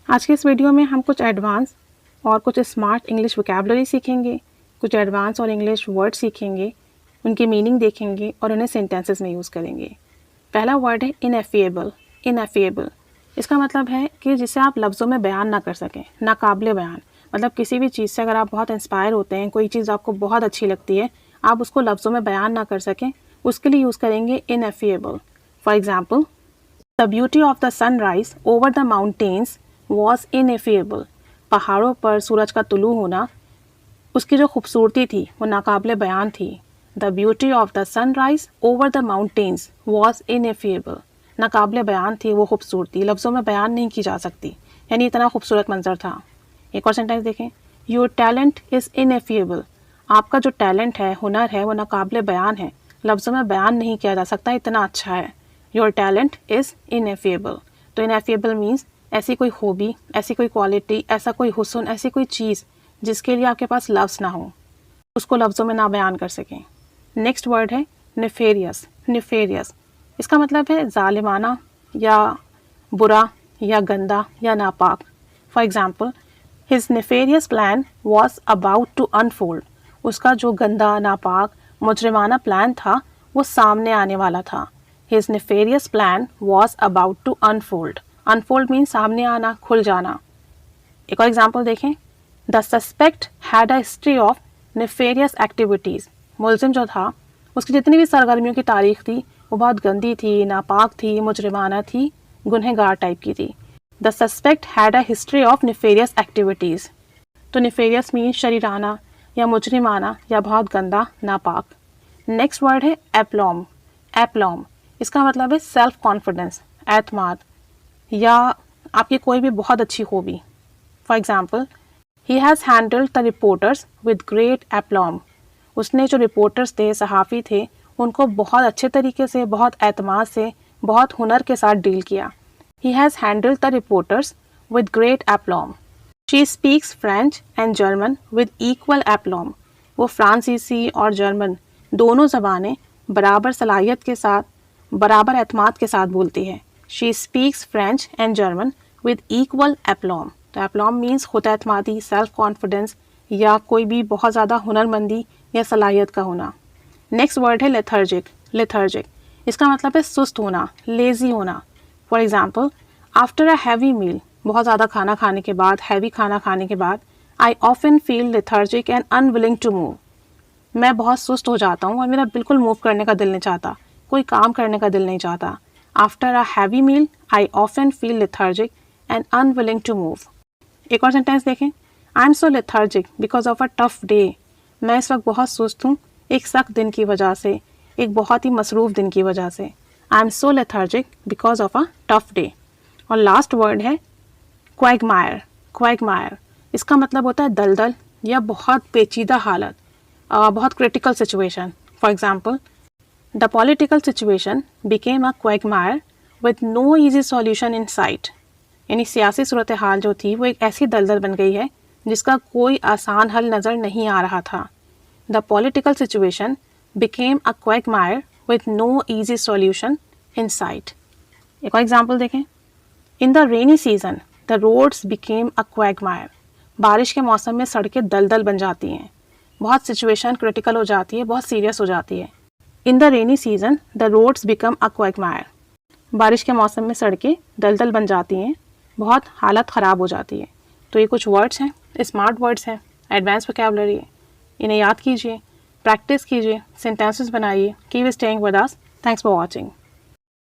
आज के इस वीडियो में हम कुछ एडवांस और कुछ स्मार्ट इंग्लिश वोकैबुलरी सीखेंगे, कुछ एडवांस और इंग्लिश वर्ड सीखेंगे, उनकी मीनिंग देखेंगे और उन्हें सेंटेंसेस में यूज़ करेंगे। पहला वर्ड है इनएफिएबल। इनएफिएबल इसका मतलब है कि जिसे आप लफ्ज़ों में बयान ना कर सकें, नाकाबिले बयान। मतलब किसी भी चीज़ से अगर आप बहुत इंस्पायर होते हैं, कोई चीज़ आपको बहुत अच्छी लगती है, आप उसको लफ्ज़ों में बयान ना कर सकें, उसके लिए यूज़ करेंगे ineffable. For example, the beauty of the sunrise over the mountains was ineffable. पहाड़ों पर सूरज का तुलू होना, उसकी जो खूबसूरती थी वो नाकाबिले बयान थी। The beauty of the sunrise over the mountains was ineffable. नाकाबिले बयान थी वो खूबसूरती, लफ्ज़ों में बयान नहीं की जा सकती, यानी इतना खूबसूरत मंजर था। एक और सेंटेंस देखें, योर टैलेंट इज़ इनएफिएबल। आपका जो टैलेंट है, हुनर है, वो नाकाबिले बयान है, लफ्ज़ों में बयान नहीं किया जा सकता, इतना अच्छा है। Your talent is ineffable. तो इनएफिएबल मीन्स ऐसी कोई हॉबी, ऐसी कोई क्वालिटी, ऐसा कोई हुस्न, ऐसी कोई चीज़ जिसके लिए आपके पास लफ्ज़ ना हो, उसको लफ्ज़ों में ना बयान कर सकें। नेक्स्ट वर्ड है नेफेरियस। नेफेरियस इसका मतलब है जालिमाना या बुरा या गंदा या नापाक। For example, his nefarious plan was about to unfold. उसका जो गंदा, नापाक, मुजरिमाना प्लान था वो सामने आने वाला था। His nefarious plan was about to unfold. Unfold mean सामने आना, खुल जाना। एक और एग्जाम्पल देखें, the suspect had a history of nefarious activities. मुलजिम जो था, उसकी जितनी भी सरगर्मियों की तारीख थी वो बहुत गंदी थी, नापाक थी, मुजरिमाना थी, गुनहगार टाइप की थी। The suspect had a history of nefarious activities. तो नेफेरियस मीन शरीराना या मुजरिमाना या बहुत गंदा, नापाक। नेक्स्ट वर्ड है एप्लॉम। एप्लॉम इसका मतलब है सेल्फ कॉन्फिडेंस, एतमाद, या आपकी कोई भी बहुत अच्छी hobby. For example, he has handled the reporters with great aplomb. उसने जो रिपोर्टर्स थे, सहाफ़ी थे, उनको बहुत अच्छे तरीके से, बहुत एतमाद से, बहुत हुनर के साथ डील किया। He has handled the reporters with great aplomb. She speaks French and German with equal aplomb. वो फ्रांसीसी और जर्मन दोनों ज़बानें बराबर सलाहियत के साथ, बराबर एतमाद के साथ बोलती है। She speaks French and German with equal aplomb. तो एप्लॉम मीन्स खुद एतमादी, सेल्फ कॉन्फिडेंस, या कोई भी बहुत ज़्यादा हुनरमंदी या सलाहियत का होना। नेक्स्ट वर्ड है लेथर्जिक। लेथर्जिक इसका मतलब है सुस्त होना, लेज़ी होना। For example, after a heavy meal, बहुत ज़्यादा खाना खाने के बाद, हैवी खाना खाने के बाद, I often feel lethargic and unwilling to move. मैं बहुत सुस्त हो जाता हूँ और मेरा बिल्कुल मूव करने का दिल नहीं चाहता, कोई काम करने का दिल नहीं चाहता। After a heavy meal I often feel lethargic and unwilling to move. एक और सेंटेंस देखें, I am so lethargic because of a tough day. मैं इस वक्त बहुत सुस्त हूँ एक सख्त दिन की वजह से, एक बहुत ही मसरूफ़ दिन की वजह से। आई am so lethargic because of a tough day. और लास्ट वर्ड है क्वैगमायर। क्वैगमायर इसका मतलब होता है दलदल या बहुत पेचीदा हालत, बहुत critical situation. For example, the political situation became a quagmire with no easy solution in sight. यानी सियासी सूरत हाल जो थी वो एक ऐसी दलदल बन गई है जिसका कोई आसान हल नज़र नहीं आ रहा था। The political situation became a quagmire with no easy solution in sight. एक और एग्जाम्पल देखें, in the rainy season the roads became a quagmire. बारिश के मौसम में सड़कें दलदल बन जाती हैं, बहुत सिचुएशन क्रिटिकल हो जाती है, बहुत सीरियस हो जाती है। In the rainy season the roads become a quagmire. बारिश के मौसम में सड़कें दलदल बन जाती हैं, बहुत हालत ख़राब हो जाती है। तो ये कुछ वर्ड्स हैं, स्मार्ट वर्ड्स हैं, एडवांस वोकैबुलरी है। इन्हें याद कीजिए, प्रैक्टिस कीजिए, सेंटेंसेस बनाइए। Keep staying with us. Thanks for watching.